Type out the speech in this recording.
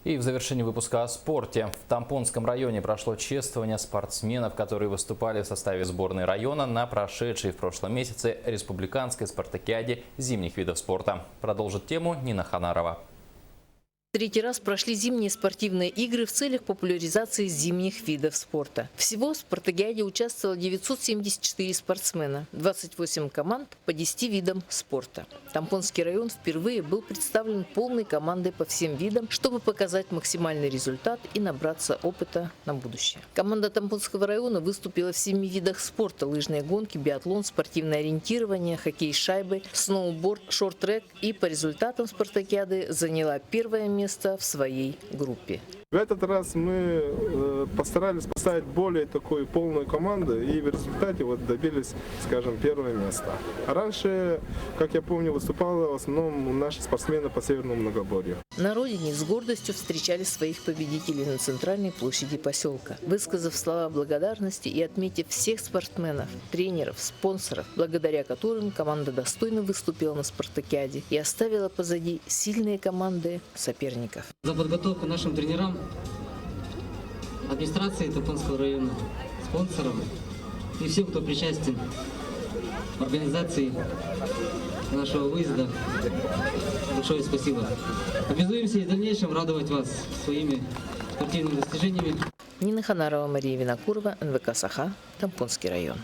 И в завершении выпуска о спорте. В Тампонском районе прошло чествование спортсменов, которые выступали в составе сборной района на прошедшей в прошлом месяце республиканской спартакиаде зимних видов спорта. Продолжит тему Нина Ханарова. Третий раз прошли зимние спортивные игры в целях популяризации зимних видов спорта. Всего в спартакиаде участвовало 974 спортсмена, 28 команд по 10 видам спорта. Тампонский район впервые был представлен полной командой по всем видам, чтобы показать максимальный результат и набраться опыта на будущее. Команда Тампонского района выступила в 7 видах спорта: лыжные гонки, биатлон, спортивное ориентирование, хоккей с шайбой, сноуборд, шорт-трек, и по результатам спартакиады заняла первое место в своей группе. В этот раз мы постарались поставить более такую полную команду и в результате добились, скажем, первое место. А раньше, как я помню, выступали в основном наши спортсмены по Северному многоборью. На родине с гордостью встречали своих победителей на центральной площади поселка, высказав слова благодарности и отметив всех спортсменов, тренеров, спонсоров, благодаря которым команда достойно выступила на спартакиаде и оставила позади сильные команды соперников. За подготовку нашим тренерам, администрации Тампонского района, спонсорам и всем, кто причастен к организации нашего выезда, большое спасибо. Обязуемся и в дальнейшем радовать вас своими спортивными достижениями. Нина Ханарова, Мария Винокурова, НВК «Саха», Тампонский район.